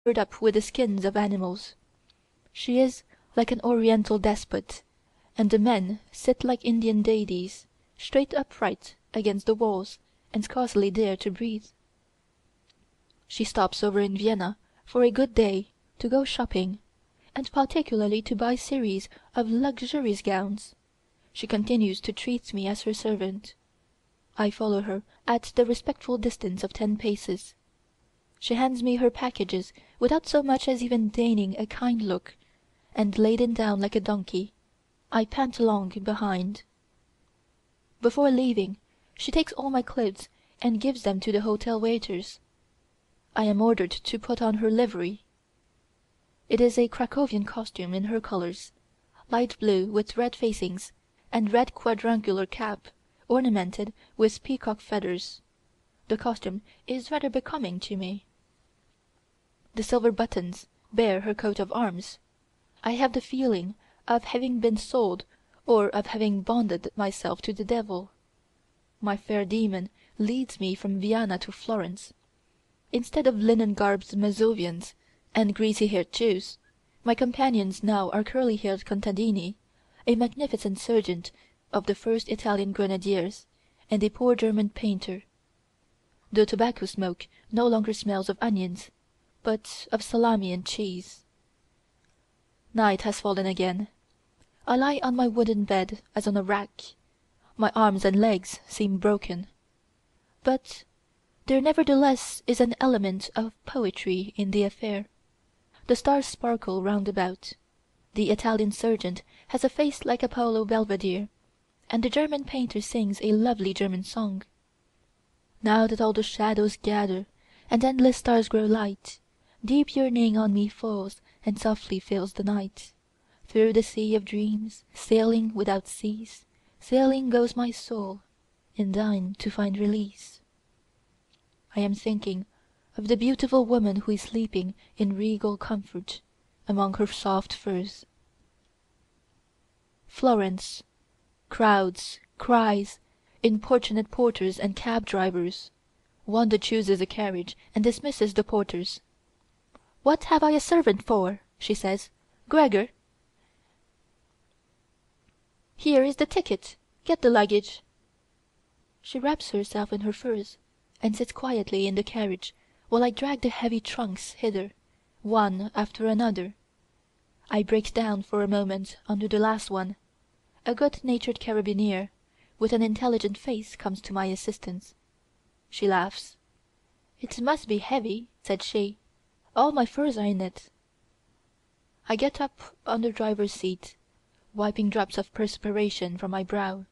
up with the skins of animals. She is like an Oriental despot, and the men sit like Indian deities, straight upright against the walls, and scarcely dare to breathe. She stops over in Vienna for a good day to go shopping, and particularly to buy series of luxurious gowns. She continues to treat me as her servant. I follow her at the respectful distance of 10 paces. She hands me her packages without so much as even deigning a kind look, and laden down like a donkey, I pant along behind. Before leaving, she takes all my clothes and gives them to the hotel waiters. I am ordered to put on her livery. It is a Cracovian costume in her colors, light blue with red facings, and red quadrangular cap, ornamented with peacock feathers. The costume is rather becoming to me. The silver buttons bear her coat of arms. I have the feeling of having been sold, or of having bonded myself to the devil. My fair demon leads me from Vienna to Florence. Instead of linen-garbed Mazovians and greasy-haired Jews, my companions now are curly-haired contadini, a magnificent sergeant of the 1st Italian Grenadiers, and a poor German painter. The tobacco smoke no longer smells of onions, but of salami and cheese. Night has fallen again. I lie on my wooden bed as on a rack. My arms and legs seem broken. But there nevertheless is an element of poetry in the affair. The stars sparkle round about. The Italian sergeant has a face like Apollo Belvedere, and the German painter sings a lovely German song. Now that all the shadows gather, and endless stars grow light, deep yearning on me falls and softly fills the night. Through the sea of dreams, sailing without cease, sailing goes my soul, in thine to find release. I am thinking of the beautiful woman who is sleeping in regal comfort among her soft furs. Florence. Crowds, cries, importunate porters and cab-drivers. Wanda chooses a carriage and dismisses the porters. "What have I a servant for?" she says. "Gregor, here is the ticket. Get the luggage." She wraps herself in her furs, and sits quietly in the carriage while I drag the heavy trunks hither, one after another. I break down for a moment under the last one. A good-natured carabinier, with an intelligent face, comes to my assistance. She laughs. "It must be heavy," said she. "All my furs are in it." I get up on the driver's seat, wiping drops of perspiration from my brow.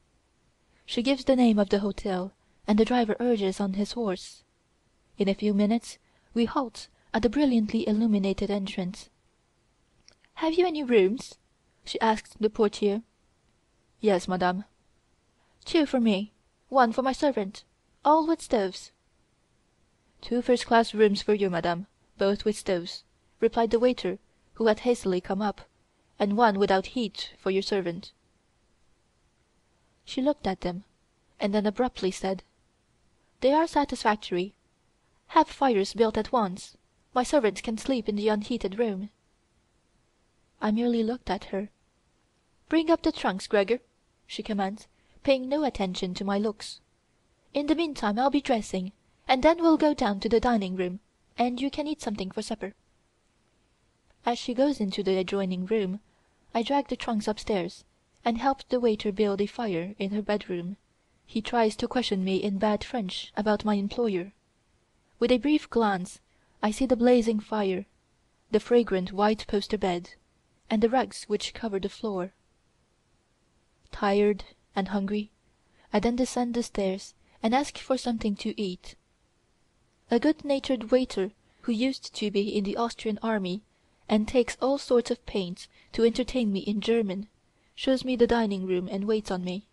She gives the name of the hotel, and the driver urges on his horse. In a few minutes we halt at the brilliantly illuminated entrance. "Have you any rooms?" she asks the portier. "Yes, madame." "Two for me, one for my servant, all with stoves." "Two first-class rooms for you, madame, both with stoves," replied the waiter, who had hastily come up, "and one without heat for your servant." She looked at them, and then abruptly said, "They are satisfactory. Have fires built at once. My servant can sleep in the unheated room." I merely looked at her. "Bring up the trunks, Gregor," she commands, paying no attention to my looks. "In the meantime I'll be dressing, and then we'll go down to the dining-room, and you can eat something for supper." As she goes into the adjoining room, I drag the trunks upstairs, and help the waiter build a fire in her bedroom. He tries to question me in bad French about my employer. With a brief glance I see the blazing fire, the fragrant white poster bed, and the rugs which cover the floor. Tired and hungry, I then descend the stairs and ask for something to eat. A good-natured waiter who used to be in the Austrian army and takes all sorts of pains to entertain me in German, shows me the dining-room and waits on me.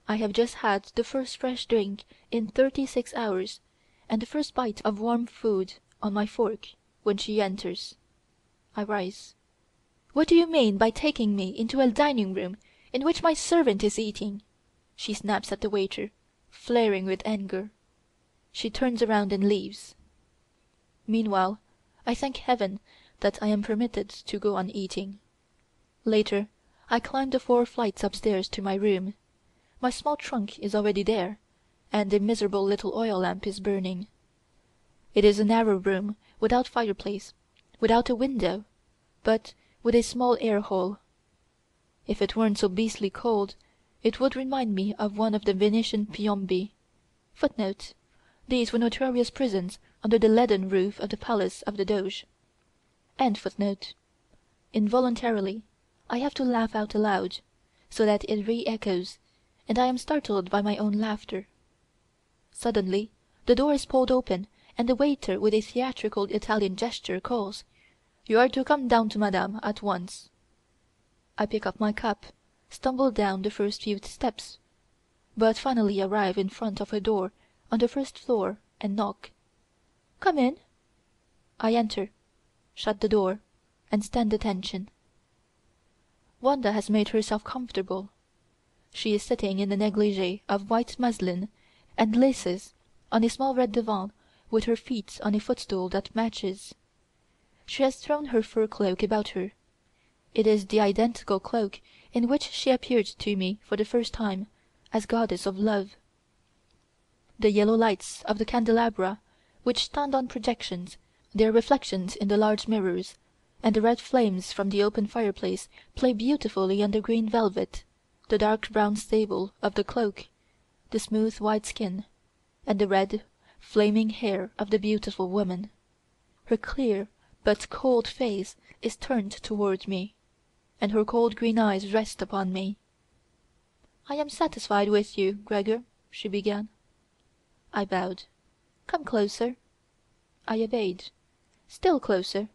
I have just had the first fresh drink in 36 hours and the first bite of warm food on my fork when she enters. I rise. "What do you mean by taking me into a dining-room in which my servant is eating?" she snaps at the waiter, flaring with anger. She turns around and leaves. Meanwhile I thank heaven that I am permitted to go on eating. Later, I climb the 4 flights upstairs to my room. My small trunk is already there, and a miserable little oil lamp is burning. It is a narrow room, without fireplace, without a window, but with a small air hole. If it weren't so beastly cold, it would remind me of one of the Venetian piombi. [Footnote: These were notorious prisons under the leaden roof of the palace of the Doge.] End footnote. Involuntarily, I have to laugh out aloud, so that it re-echoes, and I am startled by my own laughter. Suddenly the door is pulled open, and the waiter with a theatrical Italian gesture calls, "You are to come down to Madame at once." I pick up my cup, stumble down the first few steps, but finally arrive in front of her door on the first floor and knock. "Come in." I enter, shut the door, and stand attention. Wanda has made herself comfortable. She is sitting in a negligee of white muslin and laces on a small red divan with her feet on a footstool that matches. She has thrown her fur cloak about her. It is the identical cloak in which she appeared to me for the first time as goddess of love. The yellow lights of the candelabra, which stand on projections, their reflections in the large mirrors, and the red flames from the open fireplace play beautifully on the green velvet, the dark brown sable of the cloak, the smooth white skin, and the red, flaming hair of the beautiful woman. Her clear but cold face is turned toward me, and her cold green eyes rest upon me. "I am satisfied with you, Gregor," she began. I bowed. "Come closer." I obeyed. Still closer.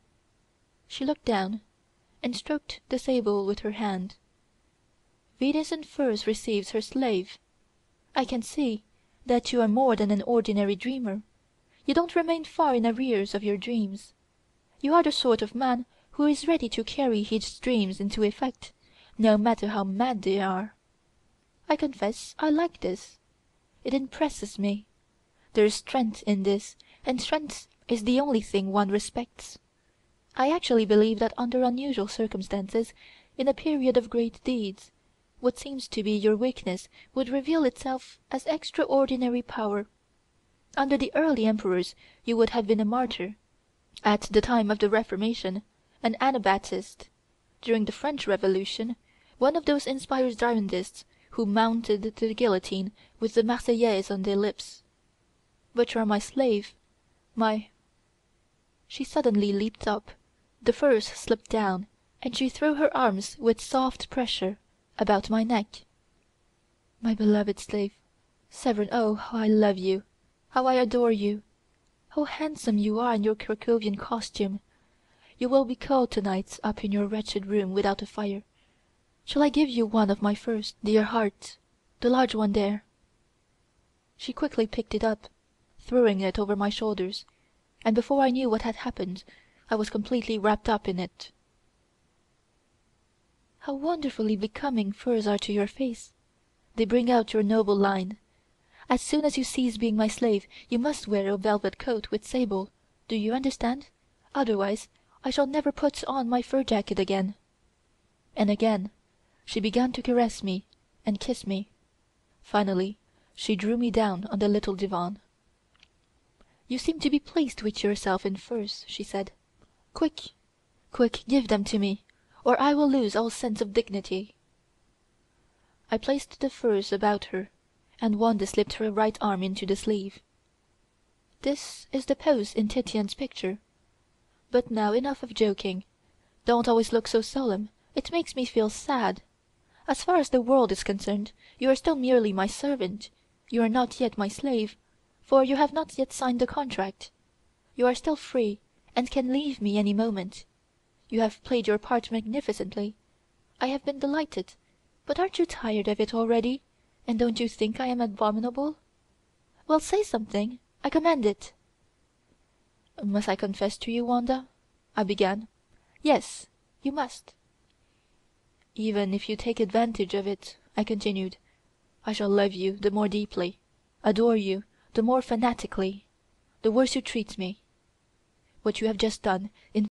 She looked down, and stroked the sable with her hand. "Venus in furs receives her slave. I can see that you are more than an ordinary dreamer. You don't remain far in arrears of your dreams. You are the sort of man who is ready to carry his dreams into effect, no matter how mad they are. I confess I like this. It impresses me. There is strength in this, and strength is the only thing one respects. I actually believe that under unusual circumstances, in a period of great deeds, what seems to be your weakness would reveal itself as extraordinary power. Under the early emperors you would have been a martyr; at the time of the Reformation, an Anabaptist; during the French Revolution, one of those inspired Girondists who mounted the guillotine with the Marseillaise on their lips. But you are my slave, my—" She suddenly leaped up, the furs slipped down, and she threw her arms with soft pressure about my neck. "My beloved slave, Severin, oh, how I love you! How I adore you! How handsome you are in your Krakovian costume! You will be cold tonight up in your wretched room without a fire. Shall I give you one of my furs, dear heart, the large one there?" She quickly picked it up, throwing it over my shoulders, and before I knew what had happened I was completely wrapped up in it. "How wonderfully becoming furs are to your face! They bring out your noble line. As soon as you cease being my slave you must wear a velvet coat with sable, do you understand? Otherwise I shall never put on my fur jacket again." And again she began to caress me and kiss me. Finally she drew me down on the little divan. "You seem to be pleased with yourself in furs," she said. "Quick, quick, give them to me, or I will lose all sense of dignity." I placed the furs about her, and Wanda slipped her right arm into the sleeve. "This is the pose in Titian's picture. But now enough of joking. Don't always look so solemn, it makes me feel sad. As far as the world is concerned, you are still merely my servant, you are not yet my slave, for you have not yet signed the contract. You are still free, and can leave me any moment. You have played your part magnificently. I have been delighted, but aren't you tired of it already, and don't you think I am abominable? Well, say something, I command it." "Must I confess to you, Wanda?" I began. "Yes, you must." "Even if you take advantage of it," I continued, "I shall love you the more deeply, adore you the more fanatically, the worse you treat me. what you have just done in